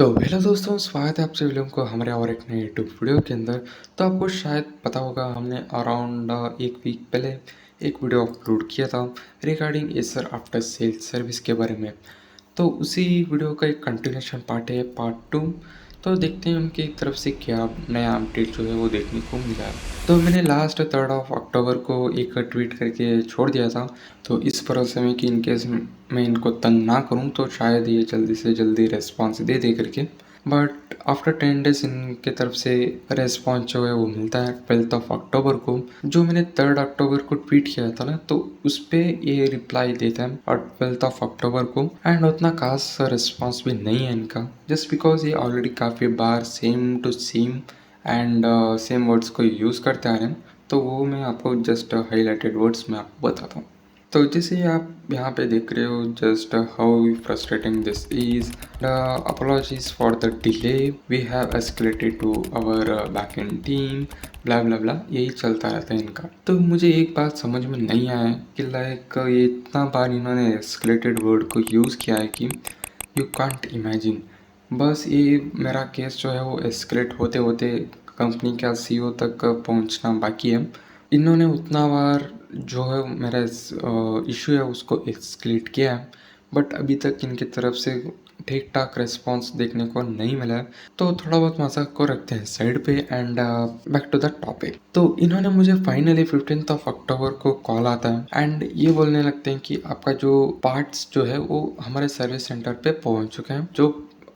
तो हेलो दोस्तों, स्वागत है आप सभी लोगों को हमारे और एक नए यूट्यूब वीडियो के अंदर। तो आपको शायद पता होगा, हमने अराउंड एक वीक पहले एक वीडियो अपलोड किया था regarding Acer after sales service के बारे में। तो उसी वीडियो का एक कंटिन्यूशन पार्ट है, पार्ट टू। तो देखते हैं उनकी तरफ से क्या नया अपडेट जो है वो देखने को मिला है। तो मैंने लास्ट 3 अक्टूबर को एक ट्वीट करके छोड़ दिया था। तो इस भरोसे में कि इनकेस मैं इनको तंग ना करूं तो शायद ये जल्दी से जल्दी रेस्पॉन्स दे दे करके। बट आफ्टर 10 डेज इनके तरफ से रेस्पॉन्स जो है वो मिलता है 12 अक्टूबर को। जो मैंने 3 अक्टूबर को ट्वीट किया था ना, तो उस पर ये रिप्लाई देते हैं और 12 अक्टूबर को। एंड उतना खास रिस्पॉन्स भी नहीं है इनका, जस्ट बिकॉज ये ऑलरेडी काफ़ी बार same to same and same words को यूज़ करते आ रहे हैं। तो वो मैं आपको जस्ट हाईलाइटेड वर्ड्स में आपको बताता हूँ। तो जैसे आप यहाँ पे देख रहे हो, just how frustrating this is, apologies for the delay, we have escalated to our back end team, blah blah blah, यही चलता रहता है इनका। तो मुझे एक बात समझ में नहीं आया है कि लाइक ये इतना बार इन्होंने एस्केलेटेड वर्ड को यूज़ किया है कि यू कांट इमेजिन। बस ये मेरा केस जो है वो एस्केलेट होते होते कंपनी का सीईओ तक पहुंचना बाकी है। इन्होंने उतना बार जो है मेरा इशू है उसको एस्केलेट किया है, बट अभी तक इनकी तरफ से ठीक ठाक रिस्पॉन्स देखने को नहीं मिला है। तो थोड़ा बहुत मजाक को रखते हैं साइड पे and back to the topic. तो इन्होंने मुझे फाइनली 15 अक्टूबर को कॉल आता है एंड ये बोलने लगते हैं कि आपका जो पार्ट्स जो है वो हमारे सर्विस सेंटर पे पहुंच चुके हैं। जो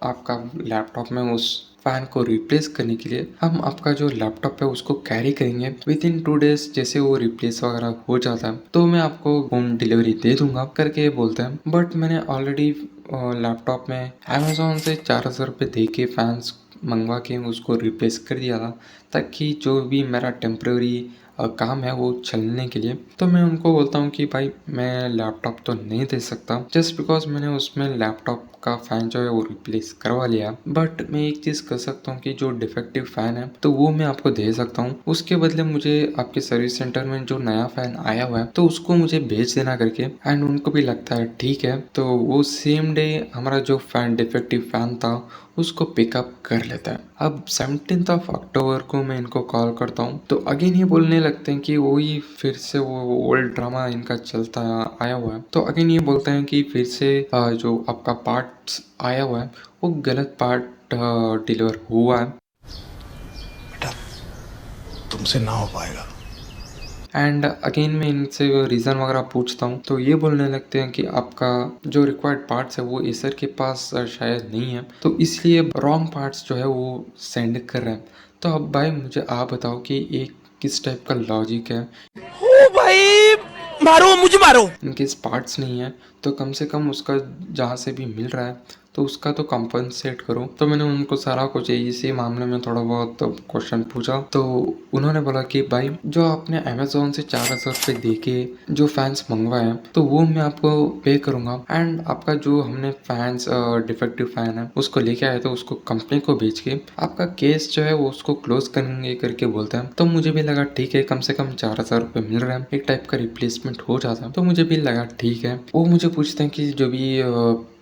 आपका लैपटॉप में उस फैन को रिप्लेस करने के लिए हम आपका जो लैपटॉप है उसको कैरी करेंगे विद इन 2 डेज। जैसे वो रिप्लेस वगैरह हो जाता है तो मैं आपको होम डिलीवरी दे दूंगा करके बोलते हैं। बट मैंने ऑलरेडी लैपटॉप में अमेजोन से 4,000 रुपये दे के फैंस मंगवा के उसको रिप्लेस कर दिया था, ताकि जो भी मेरा टेम्प्रेरी काम है वो चलने के लिए। तो मैं उनको बोलता हूँ कि भाई मैं लैपटॉप तो नहीं दे सकता जस्ट बिकॉज मैंने उसमें लैपटॉप का फ़ैन जो है वो रिप्लेस करवा लिया। बट मैं एक चीज़ कर सकता हूँ कि जो डिफेक्टिव फ़ैन है तो वो मैं आपको दे सकता हूँ, उसके बदले मुझे आपके सर्विस सेंटर में जो नया फ़ैन आया हुआ है तो उसको मुझे भेज देना करके। एंड उनको भी लगता है ठीक है, तो वो सेम डे हमारा जो फ़ैन डिफेक्टिव फ़ैन था उसको पिकअप कर लेता है। अब 17 अक्टूबर को मैं इनको कॉल करता हूँ तो अगेन ये बोलने लगते हैं कि वही फिर से वो ओल्ड ड्रामा इनका चलता आया हुआ है। तो अगेन ये बोलते हैं कि फिर से जो आपका पार्ट्स आया हुआ है वो गलत पार्ट डिलीवर हुआ है बेटा तुमसे ना हो पाएगा। एंड अगेन मैं इनसे रीज़न वगैरह पूछता हूँ तो ये बोलने लगते हैं कि आपका जो रिक्वायर्ड पार्ट्स है वो एसर के पास शायद नहीं है, तो इसलिए रॉन्ग पार्ट्स जो है वो सेंड कर रहे हैं। तो अब भाई मुझे आप बताओ कि ये किस टाइप का लॉजिक है। ओ भाई मारो मुझे मारो। इनके पार्ट्स नहीं है तो कम से कम उसका जहाँ से भी मिल रहा है तो उसका तो कंपनसेट करो। तो मैंने उनको सारा कुछ इसी मामले में थोड़ा बहुत क्वेश्चन पूछा तो उन्होंने बोला कि भाई जो आपने अमेजोन से 4,000 रुपये दे के जो फैंस मंगवाए हैं तो वो मैं आपको पे करूँगा एंड आपका जो हमने फैंस डिफेक्टिव फैन है उसको लेके आए तो उसको कंपनी को बेच के आपका केस जो है वो उसको क्लोज करेंगे करके बोलते हैं। तो मुझे भी लगा ठीक है, कम से कम 4,000 रुपये मिल रहे हैं, एक टाइप का रिप्लेसमेंट हो जाता है। तो मुझे भी लगा ठीक है। वो मुझे पूछते हैं कि जो भी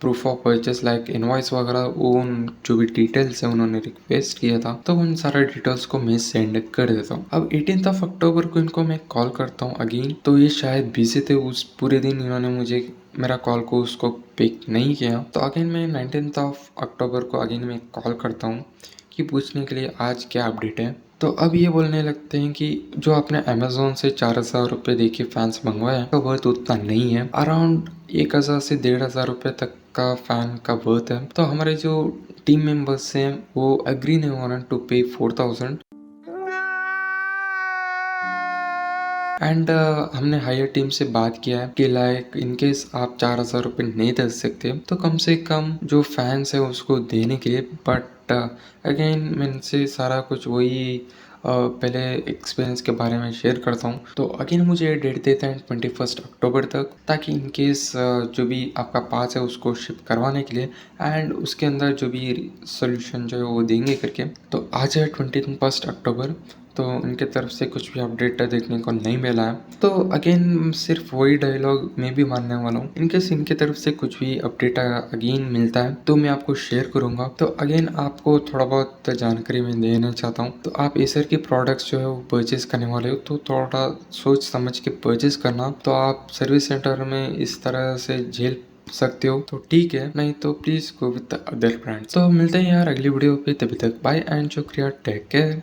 proof of purchase like invoice वगैरह, उन जो भी डिटेल्स है उन्होंने रिक्वेस्ट किया था तो उन सारे डिटेल्स को मैं सेंड कर देता हूँ। अब 18 अक्टूबर को इनको मैं कॉल करता हूँ अगेन, तो ये शायद बिजी थे उस पूरे दिन, इन्होंने मुझे मेरा कॉल को उसको पिक नहीं किया। तो अगेन मैं 19 अक्टूबर को अगेन मैं कॉल करता हूँ कि पूछने के लिए आज क्या अपडेट है। तो अब ये बोलने लगते हैं कि जो आपने अमेजोन से 4,000 रुपये दे के फैंस मंगवाया है तो वर्थ उतना नहीं है, अराउंड 1,000 से 1,500 रुपये तक का फैन का वर्थ है। तो हमारे जो टीम मेंबर्स हैं वो एग्री नहीं हो रहे टू पे 4,000 एंड हमने हायर टीम से बात किया है कि लाइक इनकेस आप 4,000 रुपये नहीं दे सकते तो कम से कम जो फैंस है उसको देने के लिए। बट अगेन मैं इनसे सारा कुछ वही पहले एक्सपीरियंस के बारे में शेयर करता हूँ। तो अगेन मुझे डेट देते हैं 21 अक्टूबर तक, ताकि इनकेस जो भी आपका पास है उसको शिप करवाने के लिए एंड उसके अंदर जो भी सोल्यूशन जो है वो देंगे करके। तो आज है 21 अक्टूबर, तो उनके तरफ से कुछ भी अपडेट देखने को नहीं मिला है। तो अगेन सिर्फ वही डायलॉग मैं भी मानने वाला हूँ। इनकेस इनके तरफ से कुछ भी अपडेट अगेन मिलता है तो मैं आपको शेयर करूंगा। तो अगेन आपको थोड़ा बहुत जानकारी मैं देना चाहता हूँ। तो आप एसर की प्रोडक्ट्स जो है वो परचेज करने वाले हो तो थोड़ा सोच समझ के परचेज करना। तो आप सर्विस सेंटर में इस तरह से झेल सकते हो तो ठीक है, नहीं तो please go with the other brand. तो मिलते हैं यार अगली वीडियो पे, तभी तक बाय एंड शुक्रिया, टेक केयर।